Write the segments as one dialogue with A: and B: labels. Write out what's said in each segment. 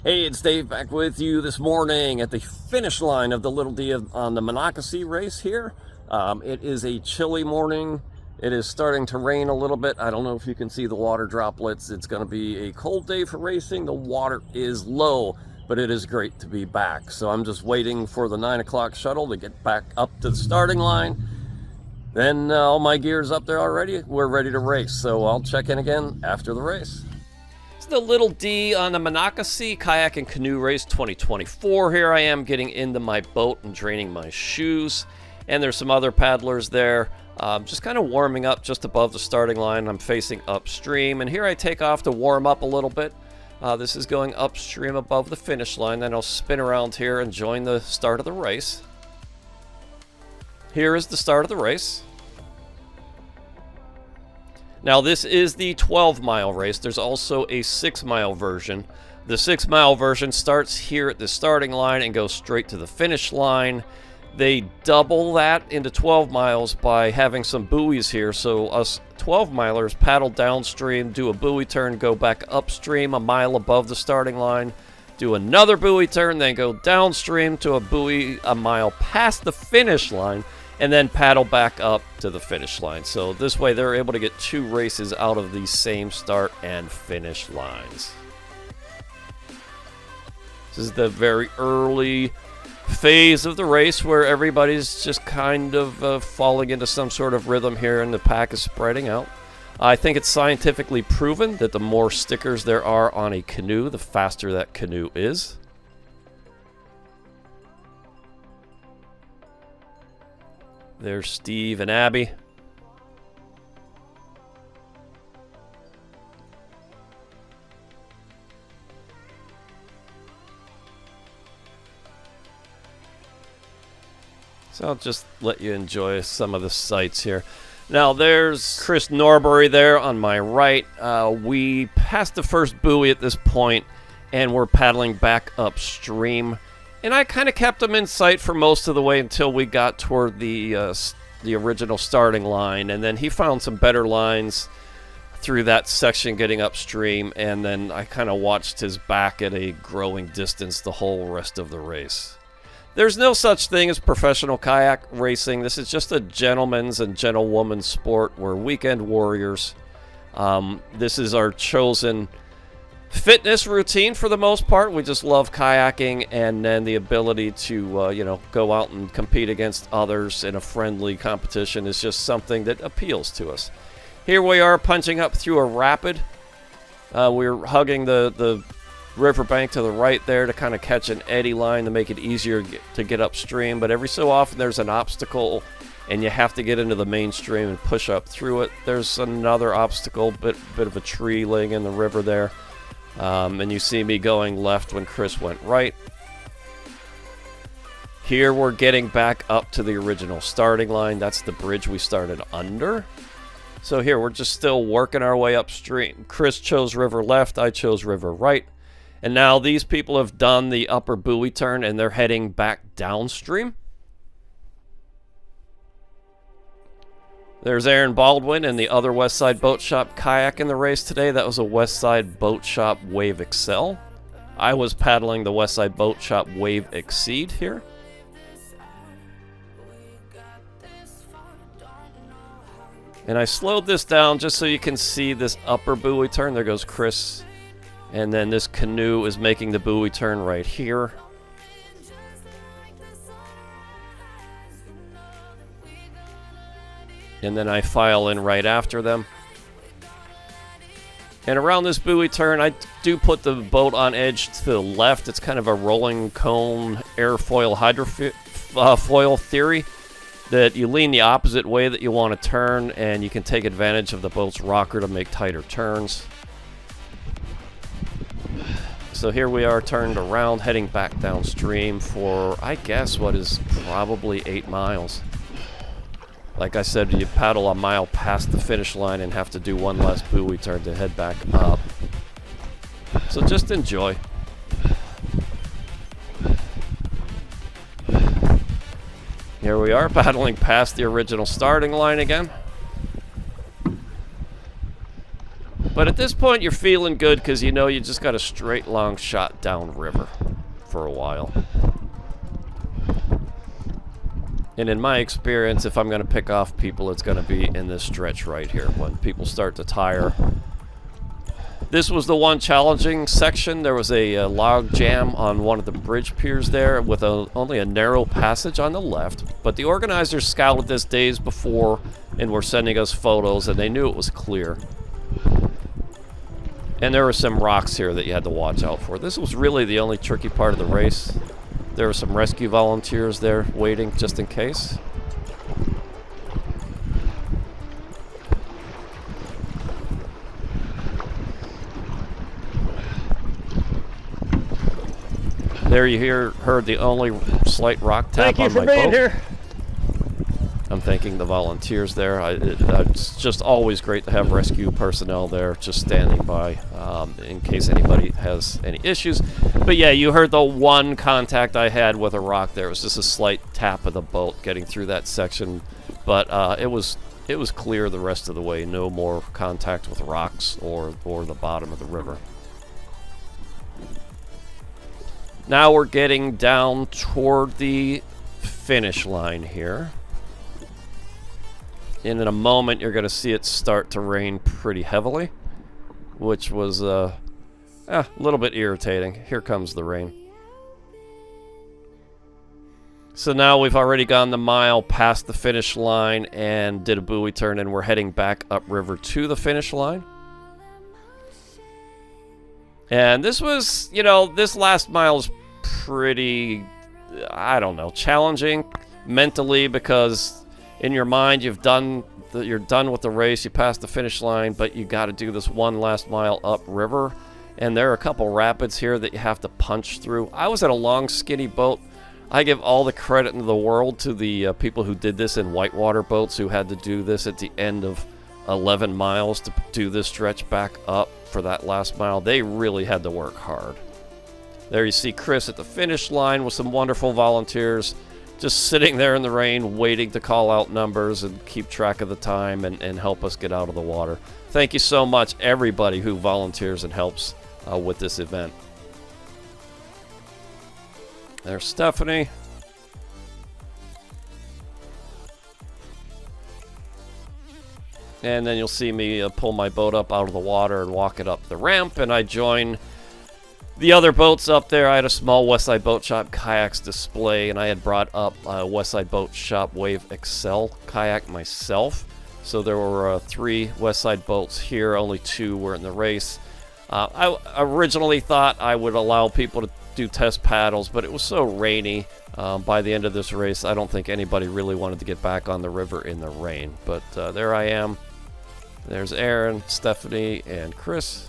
A: Hey, it's Dave back with you this morning at the finish line of the Little D on the Monocacy race here. It is a chilly morning. It is starting to rain a little bit. I don't know if you can see the water droplets. It's going to be a cold day for racing. The water is low, but it is great to be back. So I'm just waiting for the 9 o'clock shuttle to get back up to the starting line. Then all my gear's up there already. We're ready to race. So I'll check in again after the race. The Little D on the Monocacy Kayak and Canoe Race 2024. Here I am getting into my boat and draining my shoes. And there's some other paddlers there. Just kind of warming up just above the starting line. I'm facing upstream. And here I take off to warm up a little bit. This is going upstream above the finish line. Then I'll spin around here and join the start of the race. Here is the start of the race. Now this is the 12-mile race. There's also a 6-mile version. The 6-mile version starts here at the starting line and goes straight to the finish line. They double that into 12 miles by having some buoys here. So us 12-milers paddle downstream, do a buoy turn, go back upstream a mile above the starting line, do another buoy turn, then go downstream to a buoy a mile past the finish line, and then paddle back up to the finish line. So this way they're able to get 2 races out of the same start and finish lines. This is the very early phase of the race where everybody's just kind of falling into some sort of rhythm here and the pack is spreading out. I think it's scientifically proven that the more stickers there are on a canoe, the faster that canoe is. There's Steve and Abby. So I'll just let you enjoy some of the sights here. Now there's Chris Norbury there on my right. We passed the first buoy at this point and we're paddling back upstream. And I kind of kept him in sight for most of the way until we got toward the original starting line. And then he found some better lines through that section getting upstream. And then I kind of watched his back at a growing distance the whole rest of the race. There's no such thing as professional kayak racing. This is just a gentleman's and gentlewoman's sport. We're weekend warriors. This is our chosen fitness routine for the most part. We just love kayaking, and then the ability to go out and compete against others in a friendly competition is just something that appeals to us. Here we are punching up through a rapid. We're hugging the riverbank to the right there to kind of catch an eddy line to make it easier to get upstream, but every so often there's an obstacle and you have to get into the mainstream and push up through it. There's another obstacle, bit of a tree laying in the river there. And you see me going left when Chris went right. Here we're getting back up to the original starting line. That's the bridge we started under. So here we're just still working our way upstream. Chris chose river left, I chose river right. And now these people have done the upper buoy turn and they're heading back downstream. There's Aaron Baldwin and the other Westside Boat Shop kayak in the race today. That was a Westside Boat Shop Wave Excel. I was paddling the Westside Boat Shop Wave Exceed here. And I slowed this down just so you can see this upper buoy turn. There goes Chris. And then this canoe is making the buoy turn right here. And then I file in right after them. And around this buoy turn, I do put the boat on edge to the left. It's kind of a rolling cone airfoil hydrofoil theory that you lean the opposite way that you want to turn, and you can take advantage of the boat's rocker to make tighter turns. So here we are turned around, heading back downstream for, I guess, what is probably 8 miles. Like I said, you paddle a mile past the finish line and have to do one last buoy turn to head back up. So just enjoy. Here we are, paddling past the original starting line again. But at this point, you're feeling good because you know you just got a straight long shot downriver for a while. And in my experience, if I'm going to pick off people, it's going to be in this stretch right here when people start to tire. This was the one challenging section. There was a log jam on one of the bridge piers there with only a narrow passage on the left. But the organizers scouted this days before and were sending us photos, and they knew it was clear. And there were some rocks here that you had to watch out for. This was really the only tricky part of the race. There were some rescue volunteers there waiting just in case. There you heard the only slight rock tap on my boat. Thank you for being here. I'm thanking the volunteers there. It's just always great to have rescue personnel there just standing by in case anybody has any issues. But yeah, you heard the one contact I had with a rock there. It was just a slight tap of the boat getting through that section. But it was clear the rest of the way. No more contact with rocks or the bottom of the river. Now we're getting down toward the finish line here. And in a moment, you're going to see it start to rain pretty heavily, which was a little bit irritating. Here comes the rain. So now we've already gone the mile past the finish line and did a buoy turn, and we're heading back upriver to the finish line. And this was, this last mile is pretty, challenging mentally because in your mind, you're done with the race. You passed the finish line, but you got to do this one last mile upriver. And there are a couple rapids here that you have to punch through. I was at a long, skinny boat. I give all the credit in the world to the people who did this in whitewater boats who had to do this at the end of 11 miles to do this stretch back up for that last mile. They really had to work hard. There you see Chris at the finish line with some wonderful volunteers just sitting there in the rain waiting to call out numbers and keep track of the time and help us get out of the water. Thank you so much, everybody who volunteers and helps with this event. There's Stephanie. And then you'll see me pull my boat up out of the water and walk it up the ramp, and I join the other boats up there. I had a small Westside Boat Shop kayaks display, and I had brought up Westside Boat Shop Wave Excel kayak myself. So there were 3 Westside boats here, only 2 were in the race. I originally thought I would allow people to do test paddles, but it was so rainy by the end of this race, I don't think anybody really wanted to get back on the river in the rain. But there I am. There's Aaron, Stephanie, and Chris.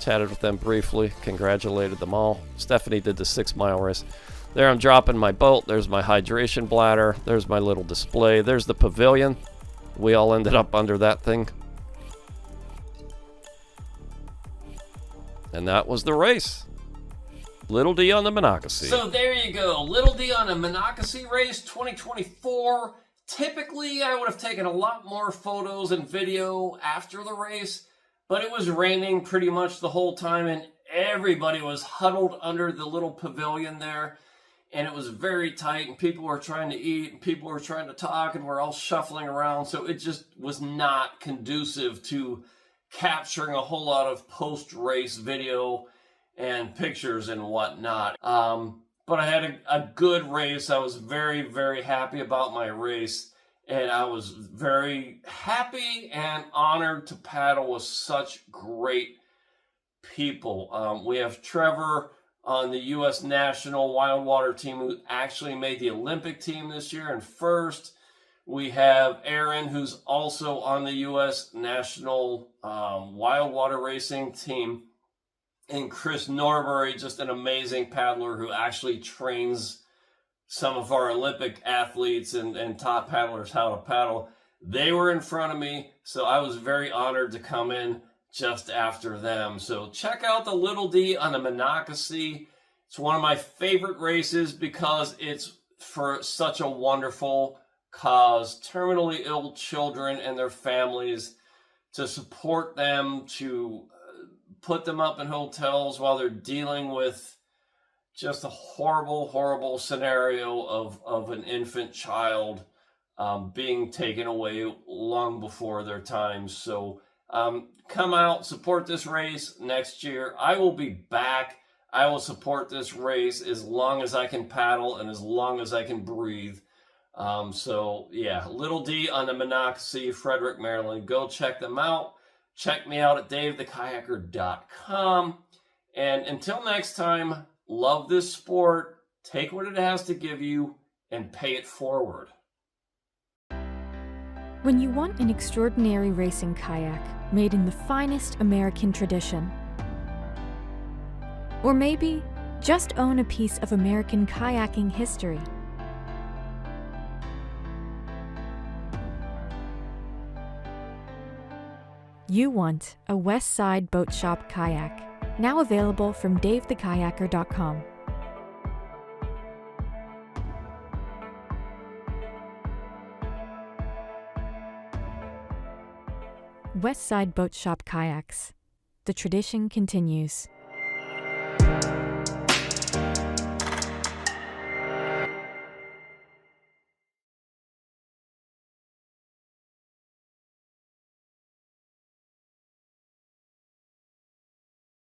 A: Chatted with them briefly, congratulated them all. Stephanie did the 6-mile race. There I'm dropping my boat. There's my hydration bladder. There's my little display. There's the pavilion. We all ended up under that thing. And that was the race. Little D on the Monocacy.
B: So there you go. Little D on the Monocacy race 2024. Typically, I would have taken a lot more photos and video after the race, but it was raining pretty much the whole time, and everybody was huddled under the little pavilion there, and it was very tight, and people were trying to eat, and people were trying to talk, and we're all shuffling around, so it just was not conducive to capturing a whole lot of post-race video and pictures and whatnot. But I had a good race. I was very, very happy about my race. And I was very happy and honored to paddle with such great people. We have Trevor on the U.S. National Wild Water team who actually made the Olympic team this year in first. We have Aaron, who's also on the U.S. National Wild Water Racing team. And Chris Norbury, just an amazing paddler who actually trains some of our Olympic athletes and top paddlers how to paddle. They were in front of me, so I was very honored to come in just after them. So check out the Little D on the Monocacy. It's one of my favorite races because it's for such a wonderful cause. Terminally ill children and their families to support them, to put them up in hotels while they're dealing with just a horrible, horrible scenario of an infant child being taken away long before their time. So come out, support this race next year. I will be back. I will support this race as long as I can paddle and as long as I can breathe. So yeah, Little D on the Monocacy, Frederick, Maryland. Go check them out. Check me out at davethekayaker.com. And until next time, love this sport, take what it has to give you, and pay it forward.
C: When you want an extraordinary racing kayak made in the finest American tradition, or maybe just own a piece of American kayaking history, you want a West Side Boat Shop kayak, now available from davethekayaker.com. West Side Boat Shop kayaks. The tradition continues.